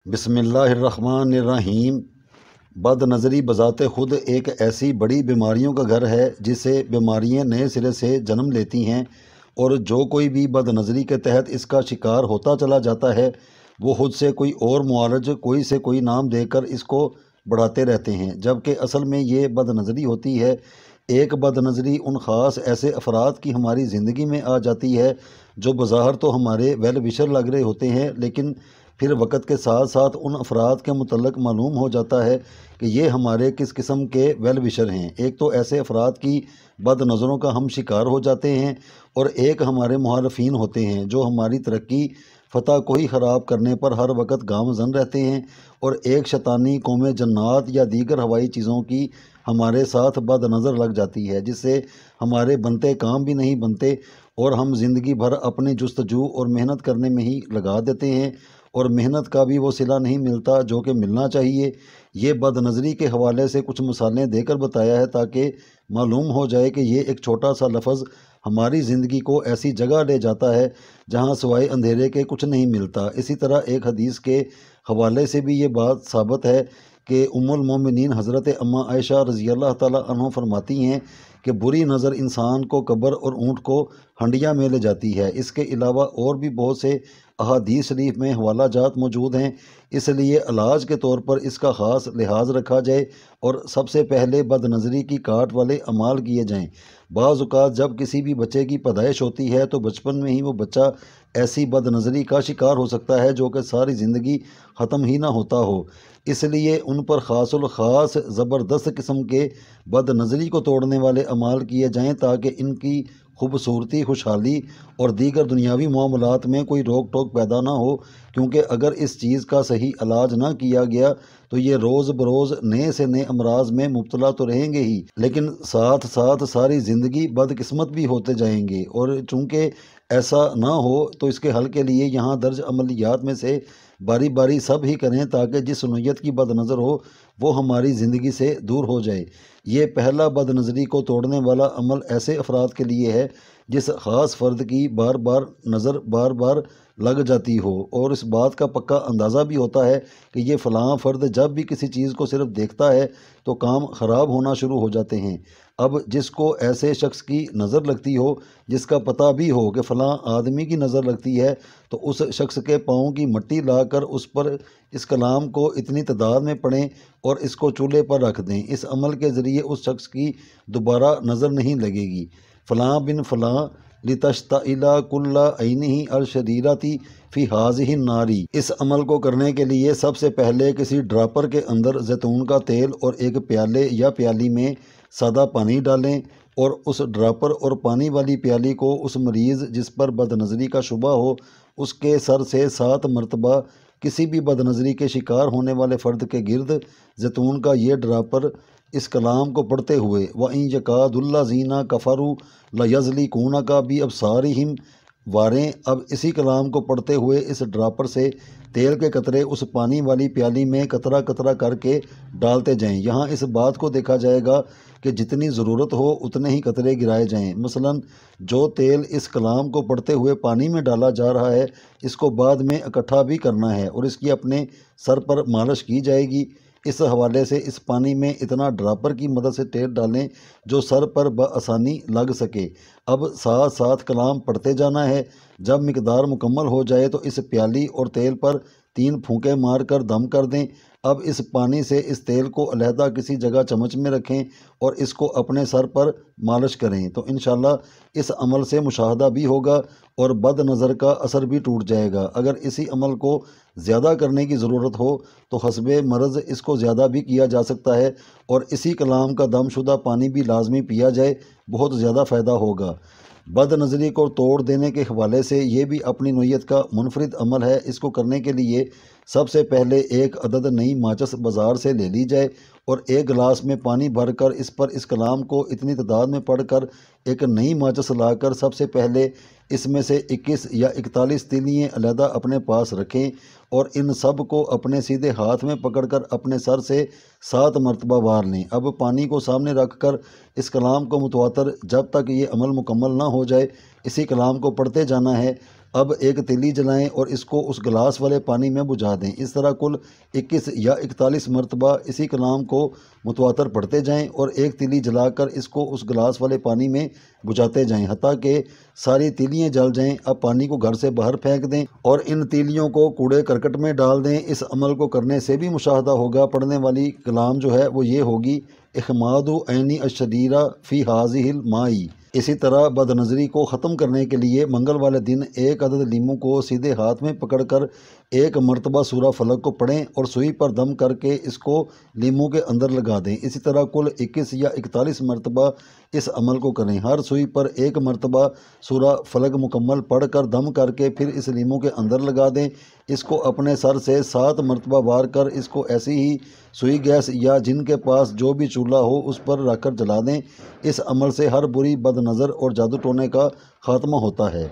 بسم اللہ الرحمن الرحیم۔ بد نظری بذات خود ایک ایسی بڑی بیماریوں کا گھر ہے جسے بیماریاں نئے سرے سے جنم لیتی ہیں، اور جو کوئی بھی بد نظری کے تحت اس کا شکار ہوتا چلا جاتا ہے وہ خود سے کوئی اور معالج کوئی سے کوئی نام دے کر اس کو بڑھاتے رہتے ہیں، جبکہ اصل میں یہ بد نظری ہوتی ہے۔ ایک بد نظری ان خاص ایسے افراد کی ہماری زندگی میں آ جاتی ہے جو بظاہر تو ہمارے ویل وشر لگ رہے ہوتے ہیں، لیکن پھر وقت کے ساتھ ساتھ ان افراد کے متعلق معلوم ہو جاتا ہے کہ یہ ہمارے کس قسم کے ویل وشر ہیں۔ ایک تو ایسے افراد کی بد نظروں کا ہم شکار ہو جاتے ہیں، اور ایک ہمارے مخالفین ہوتے ہیں جو ہماری ترقی فتح کو ہی خراب کرنے پر ہر وقت گامزن رہتے ہیں، اور ایک شیطانی قوم جنات یا دیگر ہوائی چیزوں کی ہمارے ساتھ بد نظر لگ جاتی ہے، جس سے ہمارے بنتے کام بھی نہیں بنتے اور ہم زندگی بھر اپنی جستجو اور محنت کرنے میں ہی لگا دیتے ہیں، اور محنت کا بھی وہ صلہ نہیں ملتا جو کہ ملنا چاہیے۔ یہ بد نظری کے حوالے سے کچھ مثالیں دے کر بتایا ہے تاکہ معلوم ہو جائے کہ یہ ایک چھوٹا سا لفظ ہماری زندگی کو ایسی جگہ لے جاتا ہے جہاں سوائے اندھیرے کے کچھ نہیں ملتا۔ اسی طرح ایک حدیث کے حوالے سے بھی یہ بات ثابت ہے کہ ام المومنین حضرت اماں عائشہ رضی اللہ تعالیٰ عنہ فرماتی ہیں کہ بری نظر انسان کو قبر اور اونٹ کو ہنڈیا میں لے جاتی ہے۔ اس کے علاوہ اور بھی بہت سے احادیث شریف میں حوالہ جات موجود ہیں، اس لیے علاج کے طور پر اس کا خاص لحاظ رکھا جائے اور سب سے پہلے بد نظری کی کاٹ والے اعمال کیے جائیں۔ بعض اوقات جب کسی بھی بچے کی پیدائش ہوتی ہے تو بچپن میں ہی وہ بچہ ایسی بد نظری کا شکار ہو سکتا ہے جو کہ ساری زندگی ختم ہی نہ ہوتا ہو، اس لیے ان پر خاص الخاص زبردست قسم کے بد نظری کو توڑنے والے اعمال کیے جائیں تاکہ ان کی خوبصورتی، خوشحالی اور دیگر دنیاوی معاملات میں کوئی روک ٹوک پیدا نہ ہو، کیونکہ اگر اس چیز کا صحیح علاج نہ کیا گیا تو یہ روز بروز نئے سے نئے امراض میں مبتلا تو رہیں گے ہی، لیکن ساتھ ساتھ ساری زندگی بدقسمت بھی ہوتے جائیں گے۔ اور چونکہ ایسا نہ ہو تو اس کے حل کے لیے یہاں درج عملیات میں سے باری باری سب ہی کریں تاکہ جس نوعیت کی بد نظر ہو وہ ہماری زندگی سے دور ہو جائے۔ یہ پہلا بد نظری کو توڑنے والا عمل ایسے افراد کے لیے ہے جس خاص فرد کی بار بار نظر بار بار لگ جاتی ہو اور اس بات کا پکا اندازہ بھی ہوتا ہے کہ یہ فلاں فرد جب بھی کسی چیز کو صرف دیکھتا ہے تو کام خراب ہونا شروع ہو جاتے ہیں۔ اب جس کو ایسے شخص کی نظر لگتی ہو جس کا پتہ بھی ہو کہ فلاں آدمی کی نظر لگتی ہے تو اس شخص کے پاؤں کی مٹی لا کر اس پر اس کلام کو اتنی تعداد میں پڑھیں اور اس کو چولہے پر رکھ دیں۔ اس عمل کے ذریعے اس شخص کی دوبارہ نظر نہیں لگے گی۔ فلاں بن فلاں لتشتعل کل عینہ الشریرۃ فی ہذہ النار۔ اس عمل کو کرنے کے لیے سب سے پہلے کسی ڈراپر کے اندر زیتون کا تیل اور ایک پیالے یا پیالی میں سادہ پانی ڈالیں، اور اس ڈراپر اور پانی والی پیالی کو اس مریض جس پر بد نظری کا شبہ ہو اس کے سر سے 7 مرتبہ کسی بھی بد نظری کے شکار ہونے والے فرد کے گرد زیتون کا یہ ڈراپر اس کلام کو پڑھتے ہوئے وَإِن يَكَادُ الَّذِينَ كَفَرُوا لَيُزْلِقُونَكَ بِأَبْصَارِهِمْ واریں۔ اب اسی کلام کو پڑھتے ہوئے اس ڈراپر سے تیل کے قطرے اس پانی والی پیالی میں قطرہ قطرہ کر کے ڈالتے جائیں۔ یہاں اس بات کو دیکھا جائے گا کہ جتنی ضرورت ہو اتنے ہی قطرے گرائے جائیں۔ مثلاً جو تیل اس کلام کو پڑھتے ہوئے پانی میں ڈالا جا رہا ہے اس کو بعد میں اکٹھا بھی کرنا ہے اور اس کی اپنے سر پر مالش کی جائے گی۔ اس حوالے سے اس پانی میں اتنا ڈراپر کی مدد سے تیل ڈالیں جو سر پر بآسانی لگ سکے۔ اب ساتھ ساتھ کلام پڑھتے جانا ہے۔ جب مقدار مکمل ہو جائے تو اس پیالی اور تیل پر 3 پھونکے مار کر دم کر دیں۔ اب اس پانی سے اس تیل کو علیحدہ کسی جگہ چمچ میں رکھیں اور اس کو اپنے سر پر مالش کریں تو انشاءاللہ اس عمل سے مشاہدہ بھی ہوگا اور بد نظر کا اثر بھی ٹوٹ جائے گا۔ اگر اسی عمل کو زیادہ کرنے کی ضرورت ہو تو حسب مرض اس کو زیادہ بھی کیا جا سکتا ہے اور اسی کلام کا دم شدہ پانی بھی لازمی پیا جائے، بہت زیادہ فائدہ ہوگا۔ بد نظری کو توڑ دینے کے حوالے سے یہ بھی اپنی نوعیت کا منفرد عمل ہے۔ اس کو کرنے کے لیے سب سے پہلے ایک عدد نئی ماچس بازار سے لے لی جائے اور ایک گلاس میں پانی بھر کر اس پر اس کلام کو اتنی تعداد میں پڑھ کر ایک نئی ماچس لا کر سب سے پہلے اس میں سے 21 یا 41 تیلیاں علیحدہ اپنے پاس رکھیں اور ان سب کو اپنے سیدھے ہاتھ میں پکڑ کر اپنے سر سے 7 مرتبہ وار لیں۔ اب پانی کو سامنے رکھ کر اس کلام کو متواتر جب تک یہ عمل مکمل نہ ہو جائے اسی کلام کو پڑھتے جانا ہے۔ اب ایک تیلی جلائیں اور اس کو اس گلاس والے پانی میں بجھا دیں۔ اس طرح کل 21 یا 41 مرتبہ اسی کلام کو متواتر پڑھتے جائیں اور ایک تیلی جلا کر اس کو اس گلاس والے پانی میں بجھاتے جائیں حتیٰ کہ ساری تیلیاں جل جائیں۔ اب پانی کو گھر سے باہر پھینک دیں اور ان تیلیوں کو کوڑے کرکٹ میں ڈال دیں۔ اس عمل کو کرنے سے بھی مشاہدہ ہوگا، پڑھنے والی کلام جو ہے وہ یہ ہوگی، اخماد عینی الشریرہ فی ہذہ المائی۔ اسی طرح بد نظری کو ختم کرنے کے لیے منگل والے دن ایک عدد لیموں کو سیدھے ہاتھ میں پکڑ کر ایک مرتبہ سورہ فلق کو پڑھیں اور سوئی پر دم کر کے اس کو لیموں کے اندر لگا دیں۔ اسی طرح کل 21 یا 41 مرتبہ اس عمل کو کریں۔ ہر سوئی پر ایک مرتبہ سورہ فلق مکمل پڑھ کر دم کر کے پھر اس لیموں کے اندر لگا دیں۔ اس کو اپنے سر سے 7 مرتبہ وار کر اس کو ایسی ہی سوئی گیس یا جن کے پاس جو بھی چولہا ہو اس پر رکھ کر جلا دیں۔ اس عمل سے ہر بری بد نظر اور جادو ٹونے کا خاتمہ ہوتا ہے۔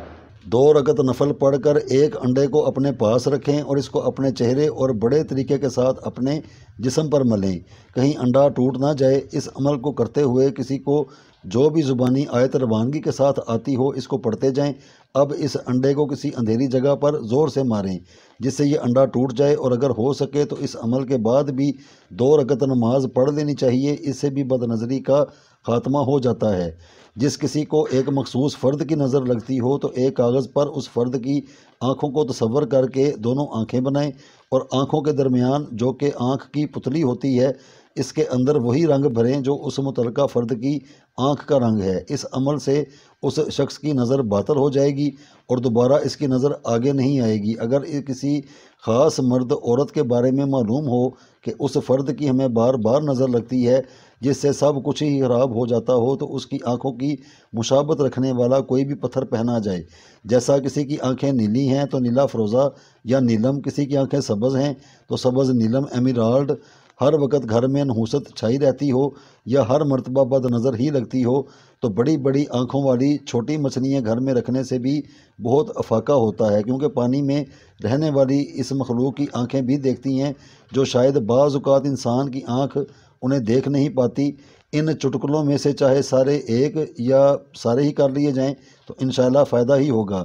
2 رکعت نفل پڑھ کر ایک انڈے کو اپنے پاس رکھیں اور اس کو اپنے چہرے اور بڑے طریقے کے ساتھ اپنے جسم پر ملیں، کہیں انڈا ٹوٹ نہ جائے۔ اس عمل کو کرتے ہوئے کسی کو جو بھی زبانی آیت روانگی کے ساتھ آتی ہو اس کو پڑھتے جائیں۔ اب اس انڈے کو کسی اندھیری جگہ پر زور سے ماریں جس سے یہ انڈا ٹوٹ جائے، اور اگر ہو سکے تو اس عمل کے بعد بھی 2 رکعت نماز پڑھ لینی چاہیے۔ اس سے بھی بد نظری کا خاتمہ ہو جاتا ہے۔ جس کسی کو ایک مخصوص فرد کی نظر لگتی ہو تو ایک کاغذ پر اس فرد کی آنکھوں کو تصور کر کے دونوں آنکھیں بنائیں اور آنکھوں کے درمیان جو کہ آنکھ کی پتلی ہوتی ہے اس کے اندر وہی رنگ بھریں جو اس متعلقہ فرد کی آنکھ کا رنگ ہے۔ اس عمل سے اس شخص کی نظر باطل ہو جائے گی اور دوبارہ اس کی نظر آگے نہیں آئے گی۔ اگر کسی خاص مرد عورت کے بارے میں معلوم ہو کہ اس فرد کی ہمیں بار بار نظر لگتی ہے جس سے سب کچھ ہی خراب ہو جاتا ہو تو اس کی آنکھوں کی مشابہت رکھنے والا کوئی بھی پتھر پہنا جائے۔ جیسا کسی کی آنکھیں نیلی ہیں تو نیلا فروزہ یا نیلم، کسی کی آنکھیں سبز ہیں تو سبز نیلم ایمرالڈ، ہر وقت گھر میں نحوست چھائی رہتی ہو یا ہر مرتبہ بد نظر ہی لگتی ہو تو بڑی بڑی آنکھوں والی چھوٹی مچھلیاں گھر میں رکھنے سے بھی بہت افاقہ ہوتا ہے، کیونکہ پانی میں رہنے والی اس مخلوق کی آنکھیں بھی دیکھتی ہیں جو شاید بعض اوقات انسان کی آنکھ انہیں دیکھ نہیں پاتی۔ ان چٹکلوں میں سے چاہے سارے ایک یا سارے ہی کر لیے جائیں تو انشاءاللہ فائدہ ہی ہوگا۔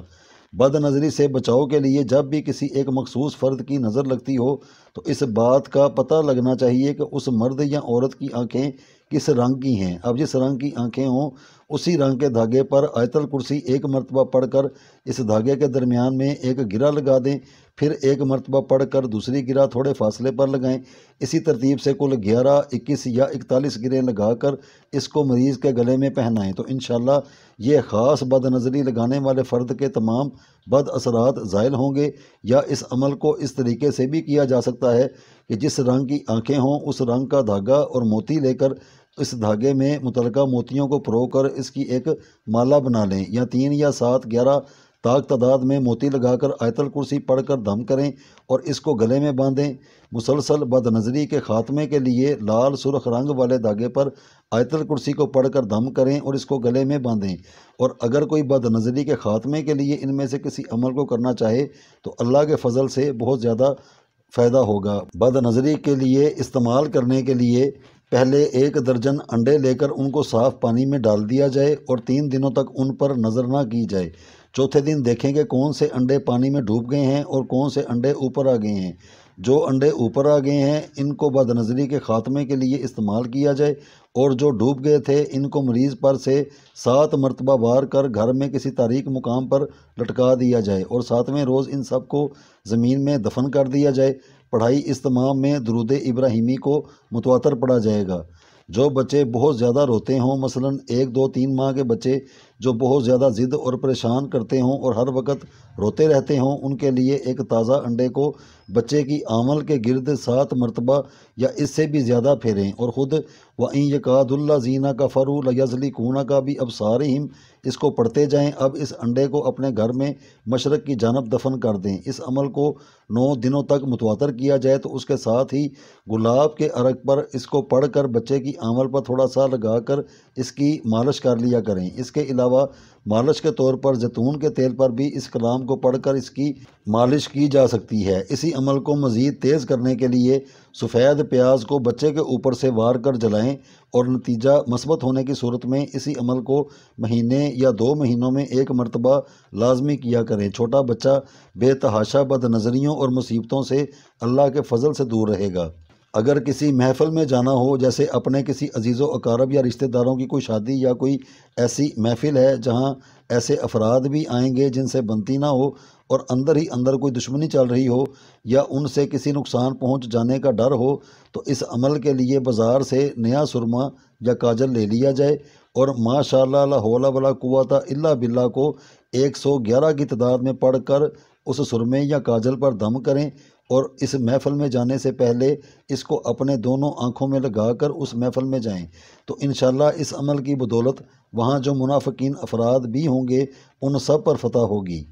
بد نظری سے بچاؤ کے لیے جب بھی کسی ایک مخصوص فرد کی نظر لگتی ہو تو اس بات کا پتہ لگنا چاہیے کہ اس مرد یا عورت کی آنکھیں کس رنگ کی ہیں۔ اب جس رنگ کی آنکھیں ہوں اسی رنگ کے دھاگے پر آیت الکرسی ایک مرتبہ پڑھ کر اس دھاگے کے درمیان میں ایک گرہ لگا دیں، پھر ایک مرتبہ پڑھ کر دوسری گرہ تھوڑے فاصلے پر لگائیں۔ اسی ترتیب سے کل 11، 21 یا 41 گرہیں لگا کر اس کو مریض کے گلے میں پہنائیں تو انشاءاللہ یہ خاص بد نظری لگانے والے فرد کے تمام بد اثرات زائل ہوں گے۔ یا اس عمل کو اس طریقے سے بھی کیا جا سکتا ہے کہ جس رنگ کی آنکھیں ہوں اس رنگ کا دھاگا اور موتی لے کر اس دھاگے میں متعلقہ موتیوں کو پرو کر اس کی ایک مالا بنا لیں، یا 3 یا 7، 11 تاک تعداد میں موتی لگا کر آیت الکرسی پڑھ کر دم کریں اور اس کو گلے میں باندھیں۔ مسلسل بد نظری کے خاتمے کے لیے لال سرخ رنگ والے دھاگے پر آیت الکرسی کو پڑھ کر دم کریں اور اس کو گلے میں باندھیں۔ اور اگر کوئی بد نظری کے خاتمے کے لیے ان میں سے کسی عمل کو کرنا چاہے تو اللہ کے فضل سے بہت زیادہ فائدہ ہوگا۔ بد نظری کے لیے استعمال کرنے کے لیے پہلے 1 درجن انڈے لے کر ان کو صاف پانی میں ڈال دیا جائے اور 3 دنوں تک ان پر نظر نہ کی جائے۔ چوتھے دن دیکھیں کہ کون سے انڈے پانی میں ڈوب گئے ہیں اور کون سے انڈے اوپر آ گئے ہیں۔ جو انڈے اوپر آ گئے ہیں ان کو بد نظری کے خاتمے کے لیے استعمال کیا جائے، اور جو ڈوب گئے تھے ان کو مریض پر سے 7 مرتبہ وار کر گھر میں کسی تاریک مقام پر لٹکا دیا جائے اور 7ویں روز ان سب کو زمین میں دفن کر دیا جائے۔ پڑھائی اس تمام میں درود ابراہیمی کو متواتر پڑھا جائے گا۔ جو بچے بہت زیادہ روتے ہوں، مثلا 1، 2، 3 ماہ کے بچے جو بہت زیادہ ضد اور پریشان کرتے ہوں اور ہر وقت روتے رہتے ہوں، ان کے لیے ایک تازہ انڈے کو بچے کی آمل کے گرد 7 مرتبہ یا اس سے بھی زیادہ پھیریں اور خود وَإِن يَكَادُ الَّذِينَ كَفَرُوا لَيُزْلِقُونَكَ بِأَبْصَارِهِمْ اس کو پڑھتے جائیں۔ اب اس انڈے کو اپنے گھر میں مشرق کی جانب دفن کر دیں۔ اس عمل کو 9 دنوں تک متواتر کیا جائے تو اس کے ساتھ ہی گلاب کے عرق پر اس کو پڑھ کر بچے کی آمل پر تھوڑا سا لگا کر اس کی مالش کر لیا کریں۔ اس کے علاوہ علاوہ مالش کے طور پر زیتون کے تیل پر بھی اس کلام کو پڑھ کر اس کی مالش کی جا سکتی ہے۔ اسی عمل کو مزید تیز کرنے کے لیے سفید پیاز کو بچے کے اوپر سے وار کر جلائیں اور نتیجہ مثبت ہونے کی صورت میں اسی عمل کو مہینے یا 2 مہینوں میں 1 مرتبہ لازمی کیا کریں۔ چھوٹا بچہ بے تحاشا بد نظریوں اور مصیبتوں سے اللہ کے فضل سے دور رہے گا۔ اگر کسی محفل میں جانا ہو، جیسے اپنے کسی عزیز و اقارب یا رشتہ داروں کی کوئی شادی یا کوئی ایسی محفل ہے جہاں ایسے افراد بھی آئیں گے جن سے بنتی نہ ہو اور اندر ہی اندر کوئی دشمنی چل رہی ہو یا ان سے کسی نقصان پہنچ جانے کا ڈر ہو، تو اس عمل کے لیے بازار سے نیا سرما یا کاجل لے لیا جائے اور ماشاءاللہ لا حول ولا قوت الا باللہ کو 111 کی تعداد میں پڑھ کر اس سرمے یا کاجل پر دم کریں اور اس محفل میں جانے سے پہلے اس کو اپنے دونوں آنکھوں میں لگا کر اس محفل میں جائیں، تو انشاءاللہ اس عمل کی بدولت وہاں جو منافقین افراد بھی ہوں گے ان سب پر فتح ہوگی۔